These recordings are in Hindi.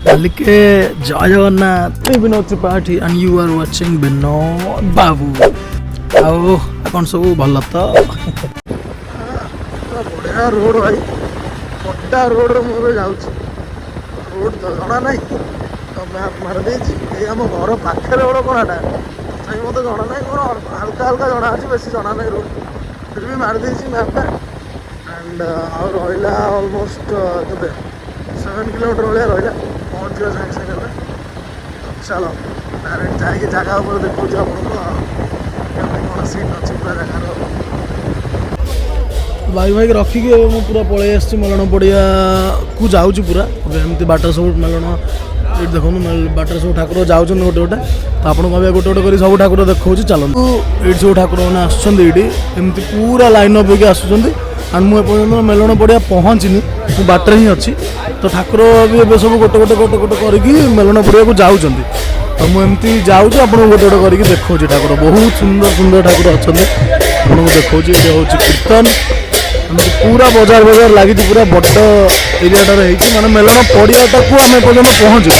Alike Jai Jagannath, Vinod Tripathi, and you are watching Vinod Babu. How कौन सब भल तो बढ़िया रोड भाई पट्टा रोड मोर जाऊँ रोड तो जना ना तो मैप मार देती आम घर पाखे रोड कौनटा तथा मत जना ना कौन हल्का हल्का जना अच्छे बेस जना ना रोड फिर भी मार देती मैपटा एंड आउ रहा अलमोस्ट के 7 किलोमीटर भाया रहा पहुँच गया सागे सागे चलो डायरेक्ट जाकि जगह पर देखा आपको सीट अच्छी पूरा जगार भाई भाई रखिकी मुझे पूरा पलि आसी मेलन पड़िया को जाऊँ पूरा एमती बाटर सब मेलन ये देखो बाटर सब ठाकुर जाऊँ गोटे गोटे तो आपको भाई गोटे गोटे कर सब ठाकुर देखा चलते ये सब ठाकुर मैंने आमती पूरा लाइन अप होगी आसुँच एंड मुझे मेलन पड़िया पहुँचनी मुझे बाटर ही अच्छी तो ठाकुर भी ए सब गोटे गोटे गोटे गोटे करके मेलन पड़िया को जाऊँ तो मुझे जाऊँ आपको गोटे गोटे करके देखा ठाकुर बहुत सुंदर सुंदर ठाकुर अच्छा आपको देखा ये हूँ कीर्तन पूरा बजार बजार लगी पूरा बड़ एरियाटार माने मेलन पड़ियाटा को आम पर्यटन पहुँचू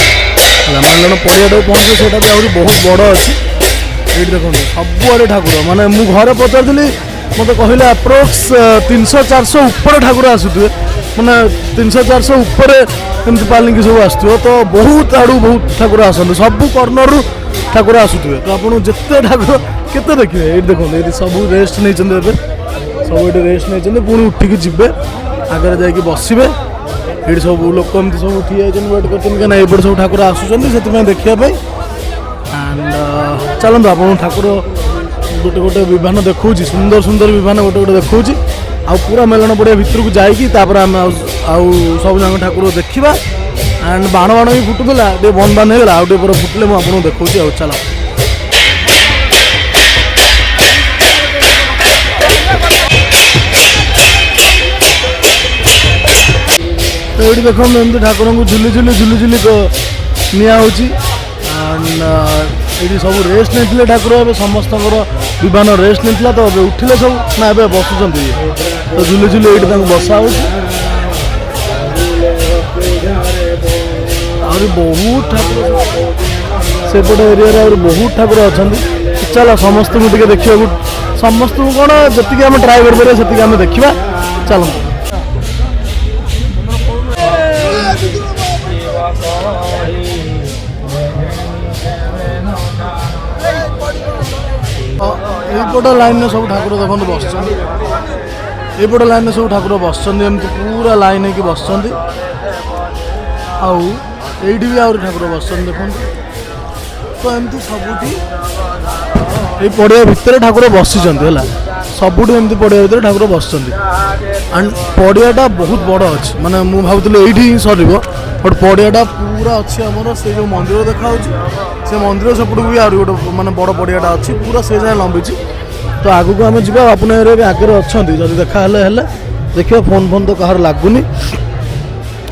मेलन पड़ियाटा पहुँचे से भी बहुत बड़ अच्छी ये देखो सबुआड़े ठाकुर माने मु घरे पचारि मत कहले अप्रोक्स 300-400 ऊपर ठाकुर आसुए मैंने 300-400 ऊपर एमती पालिंग सब आसो तो बहुत आड़ू बहुत ठाकुर आसते सब कर्णर ठाकुर आसुए तो आपको जिते ठाकुर केते देखिए ये देखो ये सब रेस्ट नहीं सब ये रेस्ट नहीं पुणी उठिकी जी आगे जाकि बसवे ये सब लोक एमती सब ठिया वेट कर एपटे सब ठाकुर आसुँच से देखापी एंड चलते आप ठाकुर गोटे गोटे विमान देखा सुंदर सुंदर विमान गोटे गोटे देखा पूरा मेलन पड़िया भितर को जापर आम सब जगह ठाकुर देखा एंड बाण बाण भी फुटुला बंद बांध होगा आउ पर फुटले मुझे देखा चल तो ये देखो एमती ठाकुर को झुली झुली झुली झुली निया ये सब रेस्ट नहीं ठाकुर ए समस्त विमान रेस्ट नहीं तो उठिले सब ना ए बसुँच तो झुली झुली ये बसा हो बहुत ठाकुर सेपट एरिया बहुत ठाकुर अच्छा चलो समस्त को देखा समस्त को कौन जी आम ट्राए कर देखा चलो यपट लाइन सब ठाकुर देखो बस यपट लाइन सब ठाकुर बस पूरा लाइन है बस आईटी भी आउरी ठाकुर बस देखो तो एमती सबुठी ये पड़िया भितर ठाकुर बसी सबुठ एमती पड़िया भितर ठाकुर बस एंड पड़ियाटा बहुत बड़ अच्छी माने मु भावुली ये सर बट पड़ियाटा पूरा अच्छी आमर से जो मंदिर देखा से मंदिर सेपट भी आ गोटे माने बड़ पड़ियाटा अच्छी पूरा से जाए लंबी तो आगू को आम जा अपन एरिया आगे अच्छा जब देखा देखिए फोन फोन तो कहार लगुनि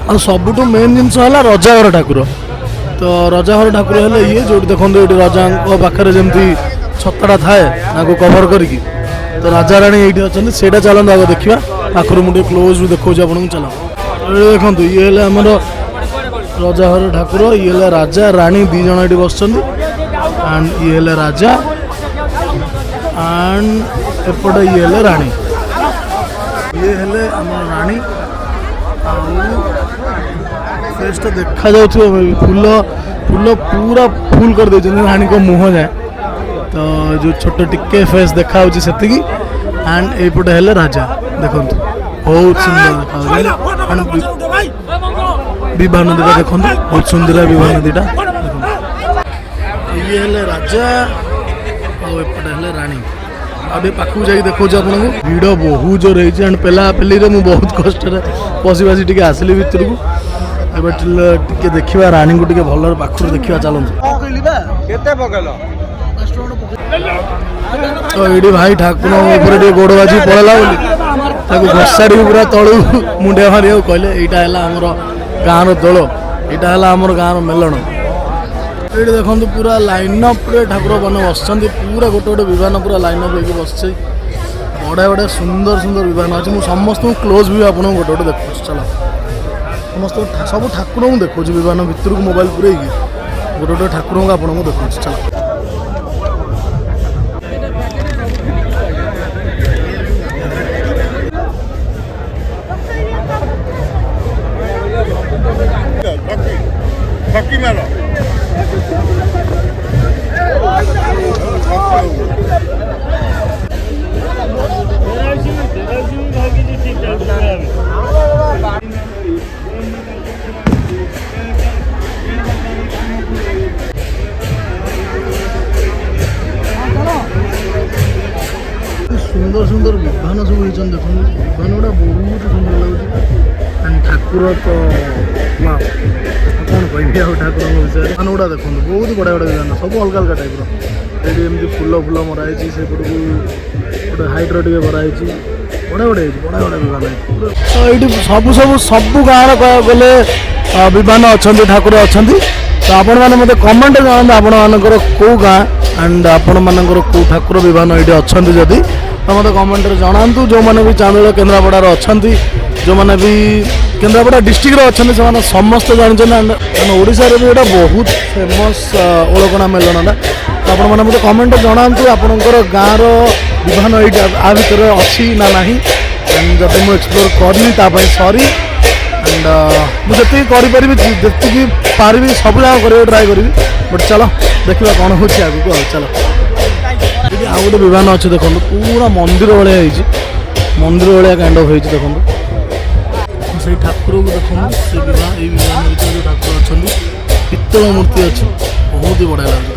आ सबुठ मेन जिनस है रजाघर ठाकुर तो रजाघर ठाकुर है ये जो देखो ये रजा पाखे जमी छताटा थाए आपको कभर करके तो राजा राणी ये अच्छा से चलते आगे देखा पाखर मुझे क्लोज भी देखा आपको चलो ये देखो ये आमर रजाघर ठाकुर ये राजा राणी दी जन ये बस एंड ये राजा एंड एपटे ये राणी ये हेले आम राणी फेसटा देखा जाऊ फूल फूल पूरा फुल कर दे राणी को मुँह जाए तो जो छोट टिके फेस देखा से एंड एपटे हेले राजा देखो बहुत सुंदर देखा विवाह नदी देखो बहुत सुंदर विवाह नदी ये हेले राजा एपटे हेले राणी आगे पाखु जा देखा आपको भिड़ बहुत जोर है पेला पेली मुझे बहुत कष्ट पशि पशि टे आसली भितर को टे देखा राणी को भल पाखर देखा चलते तो ये भाई ठाकुर गोड़ बाजी पड़ा घोषाड़ी पूरा तलू मुंडिया मारे कहले यहाँ आमर गाँव दोल यहाँ आमर गाँव मेलन ये देखो पूरा लाइन अप ठाकुर बन बस पूरा गोटे गोटे विमान पूरा लाइन अप हो बस बढ़िया बढ़िया सुंदर सुंदर विमान अच्छे मुझे समस्त क्लोज भी आपको गोटे गोटे देखो चलो समस्त सब ठाकुर को देखो विमान भितर को मोबाइल पूरे गोटे गोटे ठाकुर को आपको देखो चलो सुंदर सुंदर विमान सब होती देखो विमान गुड़ा बहुत सुंदर लगे एंड ठाकुर तो वाह कौन कह ठाकुर विषय विमान गुड़ा देखो बहुत बड़ा बड़ा विमान सब अलग अलग टाइप एमती फुल फुल मराई से गोटे हाइट्र टे मराई बड़ा बड़ा बड़ा बड़ा विमान तो ये सब सब सब गाँव कह गले विमान अच्छा ठाकुर अच्छा तो आपण मैंने मत कमेंट जानते आपण मानकर कौ गाँ एंड आपण मानकर कौ ठाकुर विमान ये अच्छा जदि तो मत कमेंट जनातु जो मैंने भी चांदोल केन्द्रापड़ार अच्छा जो मैंने भी केन्द्रापड़ा डिस्ट्रिक्ट अच्छा से समस्त जानते ओडिशा भी गोटा बहुत फेमस ओलकणा मेलना तो आपण मैंने मत कमेंट जनातु आपणकर गाँव विमान ये आ भर अच्छी ना ना एंड जब मुझे एक्सप्लोर करी सरी एंड मुझे जी पारि सब जगह कर ट्राए करी बट चलो देखा कौन हो आगे चलो ये आउ गोटे विमान अच्छे देखो पूरा मंदिर भाया मंदिर भाया काइंड ऑफ देखो से ठाकुर को देखो से विमान ये विमान जो ठाकुर अच्छा पित्तल मूर्ति अच्छी बहुत ही बढ़िया लगे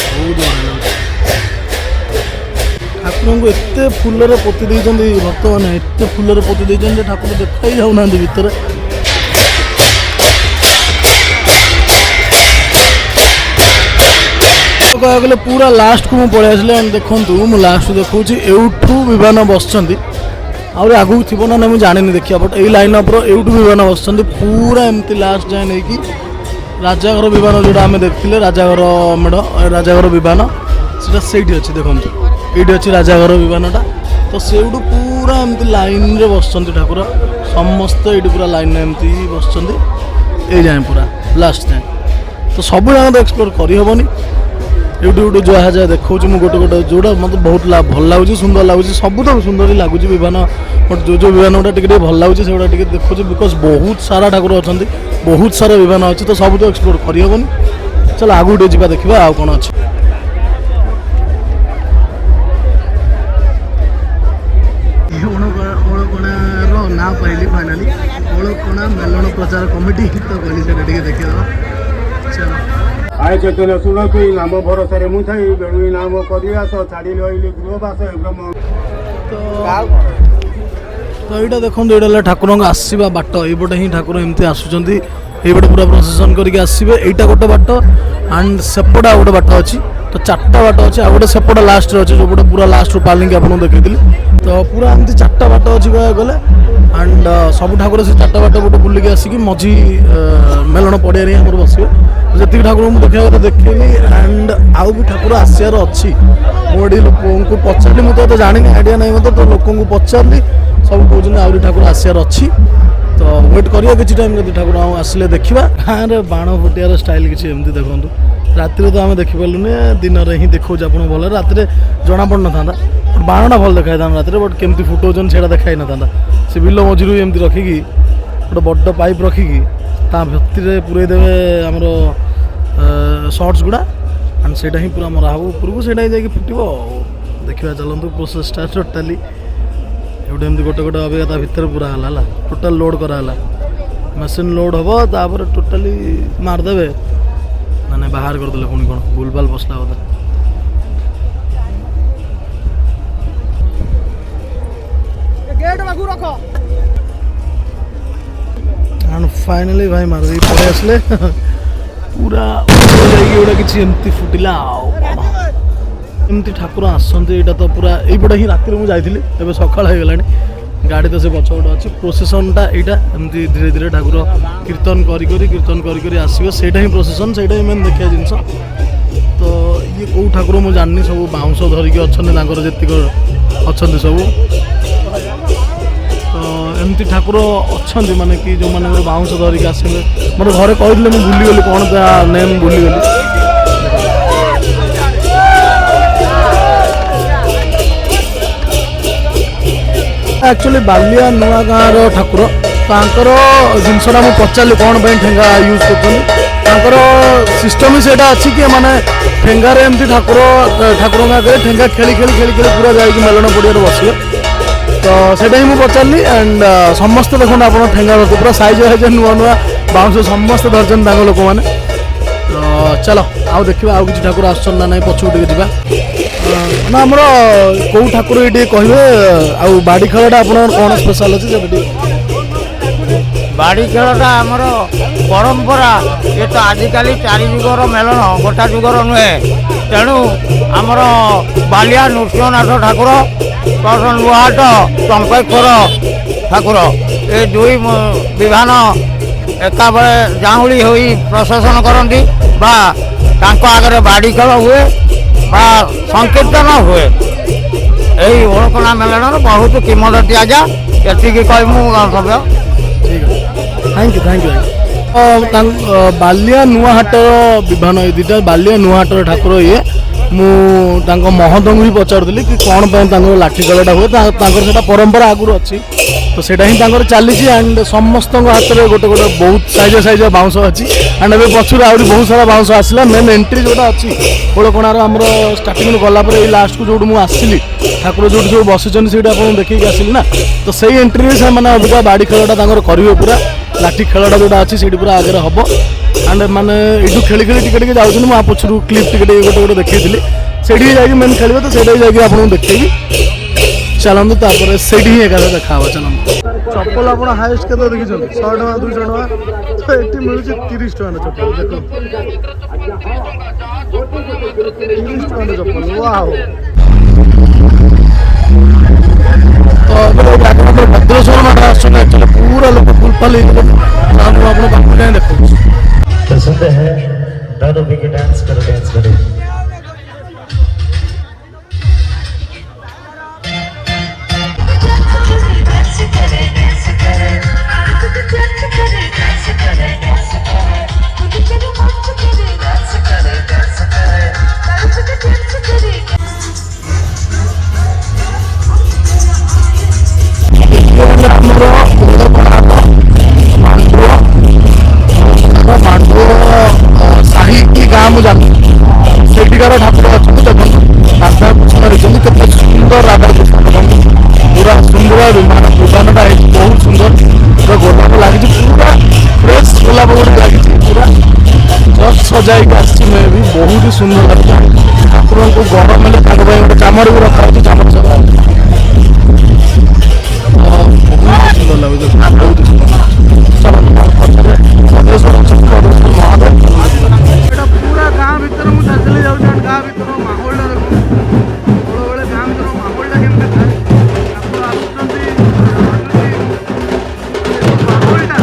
बहुत बढ़िया लगे ठाकुर को एत फुल पोती भक्त मैंने एत फुल पोती ठाकुर देखा ही जाऊना भितर कह गले पूरा लास्ट को पलि आसले एंड देखूँ मुझे लास्ट देखा एठू विमान बसुँच आगे आगू थी ना मुझे जानी देखिए बट यही लाइन अप्र एठू विमान बसुँच पूरा एमती लास्ट जाए नहीं कि राजाघर विमान जोड़ा आम देखते राजाघर मेढ़ राजाघर विमान से अच्छी देखो ये अच्छी राजाघर विमानटा तो सेठू पूरा एमती लाइन रे बसुँच ठाकुर समस्त ये पूरा लाइन एमती बसुँच ये जाए पूरा लास्ट जाए तो सब जगह तो एक्सप्लोर करहबनी यूट्यूब जहाँ जहाँ देखा मुझे गोटे गोटे जोड़ा मतलब बहुत भल लगुच सुंदर लगुच सब तो सुंदर ही लगुच विमान बट जो जो विमान गुटा टे भल लगुच से देखो बिकज बहुत सारा ठाकुर अच्छा बहुत सारा विमान अच्छे तो सब तो एक्सप्लोर करहबनी चलो आगू टे जा देखा आउ कौन अच्छे ना पाइली फाइनाली ओलकणा मेलन प्रचार कमिटी तो कहली से देखा चलो आय चैतन्य शुण तुई नाम भरोसा रे मुई बेणु नाम करियास छाड़ी लइले गृहवास ब्रह्म तो यहाँ देखो ये ठाकुर आसवा बाट यपटे ही ठाकुर एमती आसुँच ये पूरा प्रोसेसन करके आसवे यहाँ गोटे बाट एंड सेपटे आ गोटे बाट अच्छी तो चार्टा बाट अच्छे आ गोटे सेपटे लास्ट अच्छे जो पूरा लास्ट पालिंग आपको देखी तो पूरा एमती चार्टा बाट अच्छी कह गले एंड सब ठाकुर से चार्टा बाट गोटे बुलिक आसिक मझी मेलन पड़िया आम बसवे जी ठाकुर मुझे देखा तो देखनी एंड आउ भी ठाकुर आसार अच्छी मुझे लोक पचारि मुझे जानी आइडिया नहीं मतलब तो लोक पचारि सब कहते आहरी ठाकुर आसार अच्छी तो वेट करिया किसी टाइम जब ठाकुर आसिले देखा गाँव में बाण फुटियार स्टाइल किसी एमती देखूँ राति तो आम देखिपारूनी दिन में ही देखा आप भल राति जना पड़ ना था बाणटा भल देखा राति बट केमती फुटाऊन से देखा ना था से बिल मझी एमती रखिकी गोटे बड़ पाइप रखिकी भितर पूरे देवे आमर शॉर्ट्स गुड़ा एंड से पूरा मरा हम उपरको से फुटो देखा चलते प्रोसेसटा टोटाली एवटे एमती गोटे गोटे अभिज्ञता भितर पूरा है टोटाल लोड कराला मशीन लोड हम तापर टोटाली मारदे मैंने बाहर करदे पुणी कौन भूलभाल बसला बोधे एंड फाइनली भाई मारदी पड़े आसले पूरा गोटा किसी एमती फुटिला एमती ठाकुर आसते यहाँ तो पूरा यहीपटे ही राति मुझे जाइली एवं सका गला गाड़ी तो से पछपटे अच्छी प्रोसेसनटा यहाँ एमती धीरे धीरे ठाकुर कीर्तन करी आसवे से ही प्रोसेसन से ही मेन देखा जिनस तो ये कौ ठाकुर मुझे जानी सब बाउंस धरिकी अच्छा जी अच्छा सब तो एमती ठाकुर अच्छा माने कि जो मान बाउंस धरिक आसवे मतलब घरे कहते मुझे भूलीगली कौन ता नेम भूलीगली एक्चुअली बालिया नुआ गाँव ठाकुर तांकर जिनसा मुझे पचारि कौन ठेंगा यूज कर सिस्टम ही सेटा अच्छी कि माने ठेंगार एमती ठाकुर ठाकुर आगे ठेंगा खेली खेली खेली खेली पूरा जाइए मेलन पड़िया बसवे तो सेटा ही मुझे पचारि एंड समस्त देखो आप ठेंगा धरते पूरा साइज वाइज नुआ नुआ बाउंस समस्त धरते लोक मैंने तो चलो आउ देखा आउ कि ठाकुर आसन ना ना पछू टे जा ना आमर कौ ठाकुर ये कहे आउ बाड़ी खेलटा आप कौन स्पेशल अच्छे बाड़ी खेलटा आमर परंपरा ये तो आजिकल चारि जुगर मेलन गोटा जुगर नुहे तेणु आमर बालिया नृसिंहनाथ ठाकुर नुहाट चंपेश्वर ठाकुर ये दुई विभान एका बेले जाऊली हो प्रशासन करती बा आगे बाड़ी खेल हुए बा संकीर्तन हुए यही ओळकणा मेलन बहुत किमत दिजा ये कह मुझे थैंक यू बालिया नुआहाट विभान ये दुटा बालिया नुआहाट ठाकुर ये मुझे महंत भी पचारूली कि कौन लाठी खेलटा हुए से परंपरा आगुरी अच्छी तो सेटा ही चली एंड समस्त हाथ में गोटे गोटे बहुत साइज बाउंस अच्छी एंड ए पचर आहरी बहुत सारा बाउंस आसला मेन एंट्री जोटा अच्छी ओळकणार आमर स्टार्टिंग गलापर ये लास्ट को जो मुझे आसली ठाकुर जो सब बसी से आप देखिए आसली ना तो सही एंट्री से अबिका बाड़ी खेलटा करेंगे पूरा लाठी खेलटा जोटा अच्छी से पूरा आगे हम एंड माने ये खेली खेली टिके टिके जाऊँ मुझे पचर क्लिप टिके गोटे गोटे देखी से मेन खेल तो से आपको देखी चलते तापर से एका देखा चलते चप्पल आप हाएस्ट के देखी 100 टका 200 टका तो ये मिलूँ 30 टका चप्पल देख 30 टका चप्पल वाओ तो भद्रेश्वर माटे एक्चुअली पूरा लोग फुलफल आपको पाखे देखो तो सुनते हैं दादू भी के डांस करो सेठिकार ठाकुर अच्छे देखो राधा कृष्ण रही केते सुंदर राधा कृष्ण पूरा सुंदर विमानटा बहुत सुंदर पूरा गोलाप लगी पूरा फ्रेश गोलाप गोटे लगी पूरा जस्ट सजाई आसी मैं भी बहुत ही सुंदर लगता ठाकुर को गरम हेल्ले गोटे चामड़ भी रखा चामड़ सब बहुत सुंदर लगे बहुत ही सुंदर महादेव पूरा गाँव भर मुझे चली जाऊँ गाँव भर माहौलटा देखो बेले गाँव भर माहौलटा केमती था माहौलटा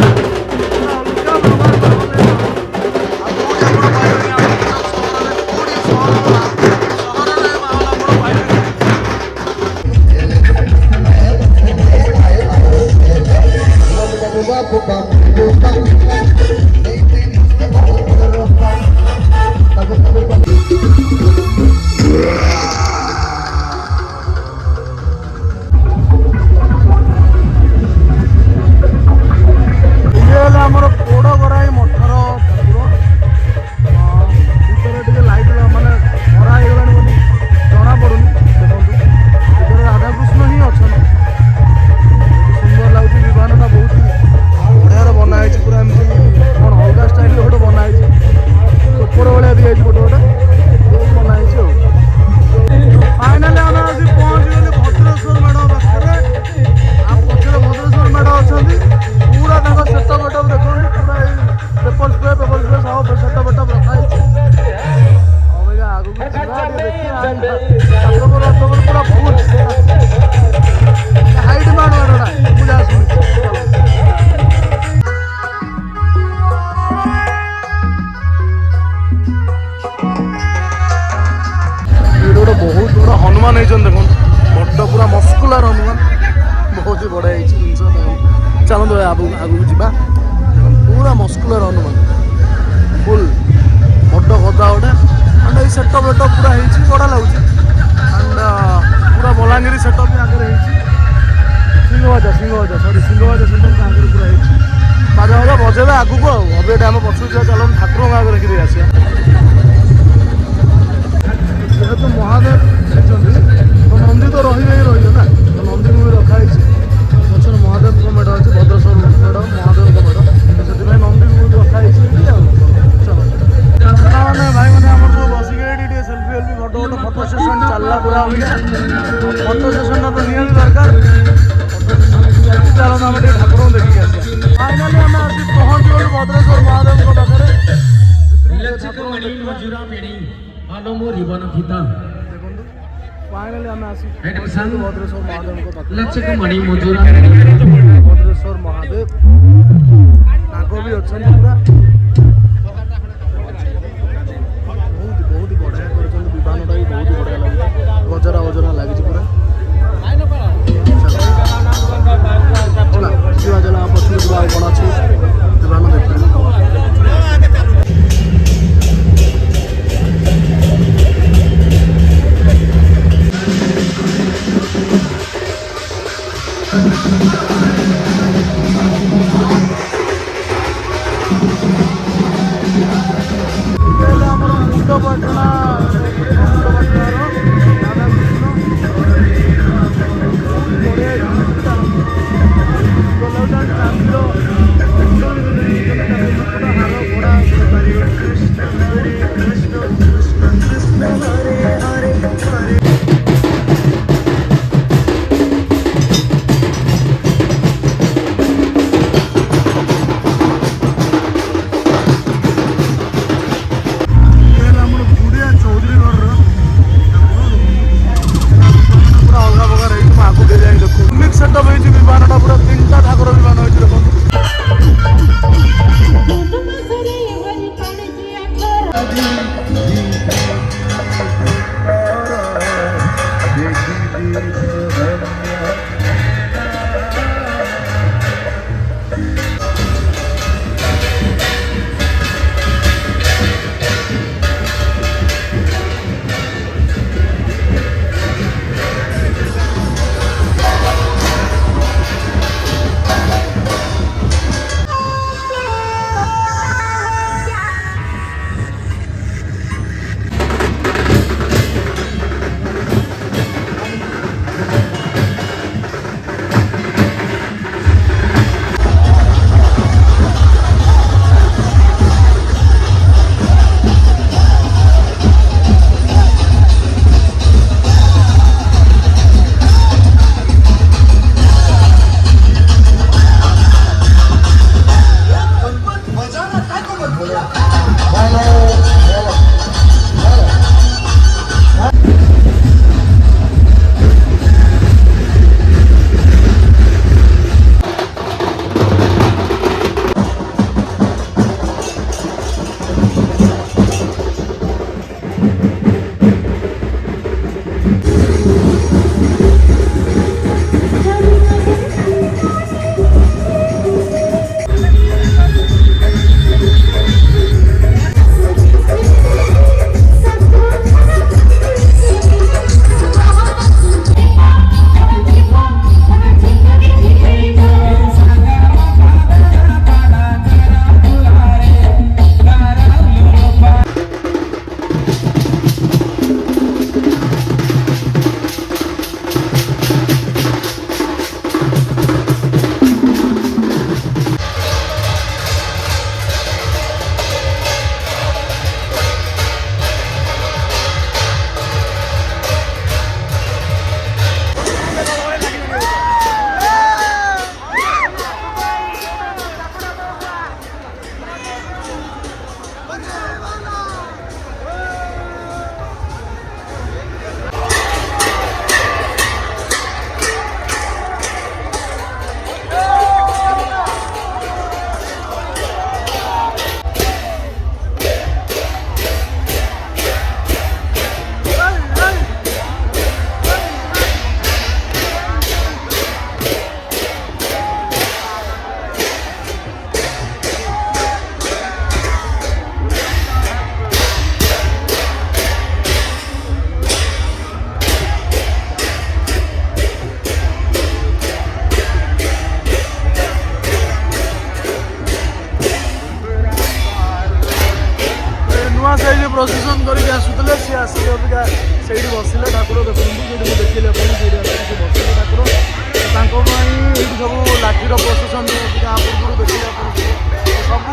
आगू जा पूरा मस्कुलर हनुमान फुल बड़ गदा गोटे एंड ये सेटअप वेटअप पूरा होती बड़ा लगुच एंड पूरा बलांगीर सेटअप भी आगे सिंहवाजा सरी सिंहवाजा सेटअप आगे पूरा होती बाजा बाजा बजेला आगू को अबेट आम पछू जा चलो ठाकुर आगे देखिए आसिया जेहेतु महादेव तो नंदी तो रही ना तो नंदी को भी रखाई पचर महादेव मेढ़ अच्छे भद्रेश्वर मेढ़ महादेव मेढ़ से नंदी को भी रखाई चलो मैंने भाई मैंने आम सब बसिक ये सेल्फी वेल्फी फोटो गोटे फोटो सेसन चलला पूरा फोटो सेसन तो निहाती दरकार फोटो सेसन चलो आम ठाकुर देखिए आसिया फाइनाली आम आसी पहुँच गलु भद्रेश्वर महादेव फाइनाली आम आसी भद्रेश्वर महादेव भद्रेश्वर महादेव नाग भी अच्छा पूरा बहुत बढ़िया कर विमानटा भी बहुत बढ़िया लगे गजरा वजरा लगी पूरा चला पछू कौन अच्छे विमान देखिए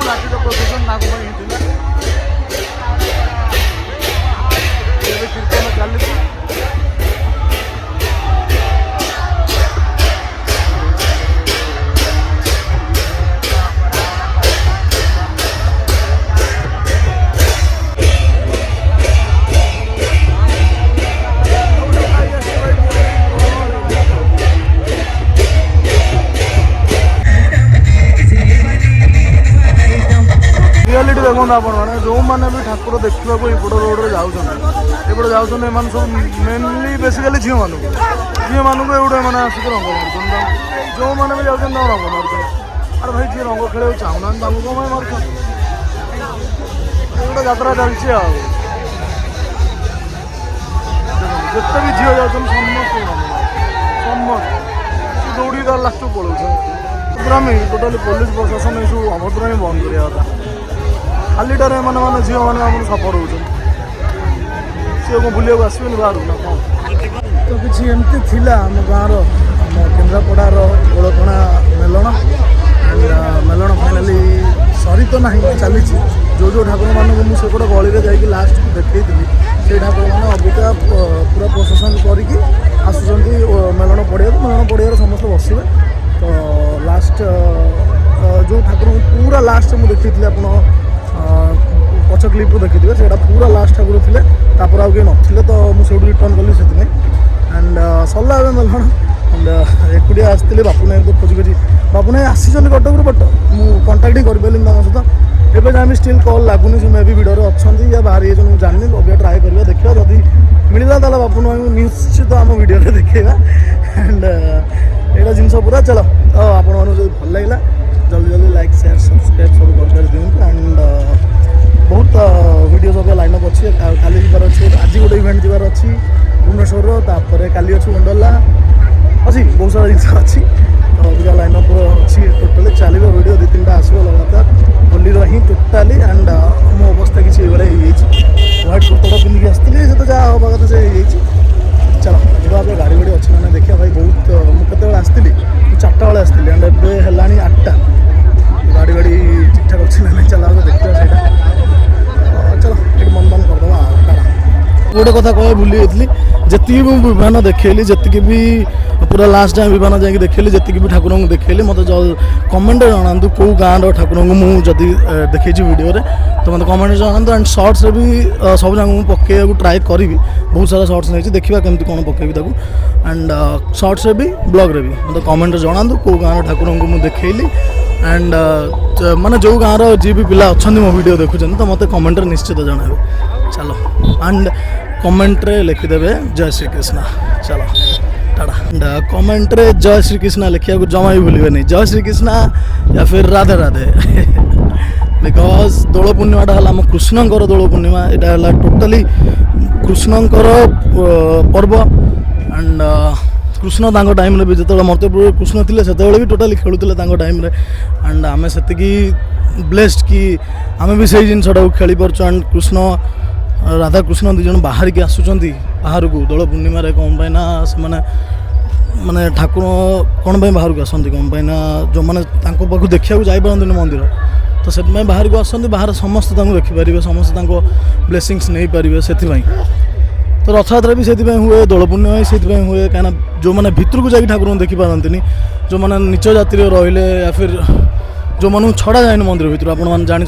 ରାତିର ପ୍ରସେସନ୍ ନାଗ ପାଇଁ ହେଇଥିଲା। ଏବେ କୀର୍ତ୍ତନ ଚାଲିଛି। रियलिटी देखो आपने जो मैंने भी ठाकुर देखा एपट रोड में जाऊँ एपटे जाऊँ एम सब मेनली बेसिकाली झील मानू एवटे मैंने आसिक रंग मार्च जो मैंने भी जाऊँ रंग मार्च अरे भाई जी रंग खेल चाहूना कौन मार्च गोटे यात्रा चलती जिते भी झील जाऊँ समस्त समस्त दौड़ी तार लास्ट पड़े पूरा टोटाली पुलिस प्रशासन ये सब अभद्र ही बंद करा खालीटार मैंने झील मैंने सफर हो सी कौन बुलाक आसबे बाहर ना कौन तो किसी एमती थिला आम गाँव आम केन्द्रापड़ार गोलपणा मेलण एंड मेलण फाइनाली सरी तो ना चली जो जो ठाकुर मानक मुझे सेपटे गली में जाकि लास्ट देखी से ठाकुर मैंने अबिका पूरा प्रशासन करके आसुँच मेलण पड़िया समस्त बसवे तो लास्ट जो ठाकुर पूरा लास्ट मुझे देखी आप पच क्लिप देखिए से पूरा लास्ट ठाकुर थे तापर आउ कहीं तो मुझे रिटर्न कली से एंड सरला मेलण एंड एकुटिया आसती बापू नायक तो खोजी खोजी बापू नायक आसी कटक बट मुझे कंटाक्ट ही करें सहित एवं जहाँ स्टिल कल लगुनि से मे भी भिडियो अच्छा या बाहर ये मुझे जानी अभी ट्राए करवा देखा जदि मिलला ताला बापू नायक निश्चित आम भिडियो देखा एंड यहाँ जिन पूरा चलो आपण भल लगे जल्दी जल्दी लाइक शेयर सब्सक्राइब सब कर दिखाँ एंड बहुत वीडियो सब लाइनअप अच्छी काली जीवार अच्छे आज गोटे इवेंट जीवार अच्छी भुवनेश्वर तापर काली अच्छी वंडरला अच्छी बहुत सारा जिन अच्छी तो अभी लाइनअप अच्छी टोटाली चलो वीडियो दु तीन आसो लगातार होली ही टोटाली एंड मो अवस्था किसी व्हाइट कुर्ता पिंधिक आसती से तो जहाँ हवा कथा से चलो जी गाड़ी गाड़ी अच्छी मैंने देखिए भाई बहुत मुझे आसती 4टा बेले आसती एंड एवं है 8टा गाड़ी गाड़ी ठीक ठाक अच्छी ना चला देखिए चलो ये मन बंद करदे गोटे कथा कह भूली जाती जी विमान देखली जी भी पूरा लास्ट टाइम विमान जाकि देखली जी भी ठाकुर को देखली मत कमेंट जनातु कौ गाँव ठाकुर को मुझे देखी वीडियो तो मतलब कमेंट जनातु एंड शॉर्ट्स भी सब जगह पकड़ ट्राए करी बहुत सारा शॉर्ट्स नहीं देखा केमती कौन पकड़ी एंड शॉर्ट्स भी ब्लॉग भी मतलब कमेंट जनातु कौ गाँव ठाकुर को मुझे देखली एंड माने जो गाँव जी भी पिला अच्छा मो वीडियो देखुं तो मत कमेंट निश्चित जन चलो एंड कमेंट रे लिखिदेवे जय श्री कृष्णा चलो टाटा कमेंट रे जय श्री कृष्णा लिखा जमा भी भूलिए नहीं जय श्री कृष्णा या फिर राधे राधे बिकज दोल पूर्णिमाटा है आम कृष्णंकर दोल पूर्णिमा यहाँ है टोटाली कृष्णंकर पर्व एंड कृष्ण तांको टाइम भी जो मर्त्यपुर कृष्ण थे से भी टोटाली खेलुले टाइम एंड आम से ब्लेस्ड कि आम भी से जिनटा खेली पार्छ एंड कृष्ण राधा कृष्ण दुज बाहर की आसुँच बाहर को दोल पूर्णिम कौन पाइना से माने ठाकुर कौन बाहर को आसती कौन पाइना जो मैंने पाख देखा जापारती मंदिर तो से बाहर को आसती बाहर समस्त देखिपारे समस्त ब्लेसिंग्स नहीं पारे से तो रथयात्रा भी से हुए दोल पूर्णिमा भी से हुए कहीं जो मैंने भितर को जाकि ठाकुर देखी पारती जो मैंने नीच जाति रहिले या फिर जो मानू छड़ा जाए मंदिर भितर आप जानते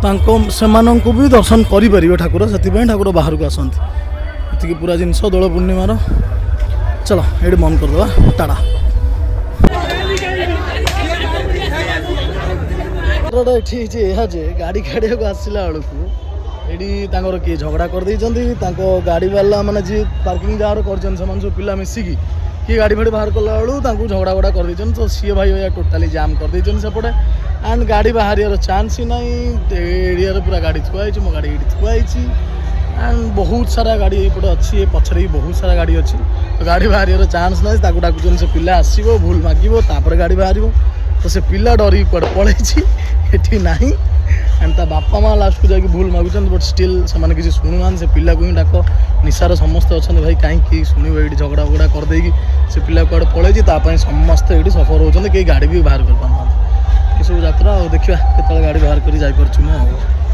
तो से भी दर्शन करें ठाकुर से ठाकुर बाहर को आसती ये पूरा जिनस दोल पूर्णिमार चलो ये मन करदे टाटा गाड़ी गाड़ी को आसला बेलू ये किए झगड़ा कर गाड़ी वाला माने जी पार्किंग जार कर सब पिला मिसिकी किए गाड़ी फाड़ी बाहर कला बेलू झगड़ा गड़ा कर तो सी भाई भैया टोटाली जाम कर सेपटे एंड गाड़ी बाहर चान्स ही ना एरिया पूरा गाड़ी थुआई मो गाड़ी ये थुआई एंड बहुत सारा गाड़ी ये अच्छी पछरे भी बहुत सारा गाड़ी अच्छी तो गाड़ी बाहर चान्स ना डाकुन से पिला आसो भूल मागिब गाड़ी बाहर तो से पिला डर कड़े पलैची ना एंड ता बापा माँ लास्ट को जाकि भूल मागुन बट स्टिल से किसी शुणुना से पिला को ही डाक निशार समस्त अच्छा भाई कहीं शुणव ये झगड़ा वगड़ा करदे से पिला कड़े पलैची समस्त ये सफर होती कहीं गाड़ी भी बाहर कर ସବୁ ଯାତ୍ରା ଆଉ ଦେଖିବା କେତେବେଳେ ଗାଡ଼ି ବାହାର କରି ଯାଇପାରୁଛୁ ମୁଁ ଆଉ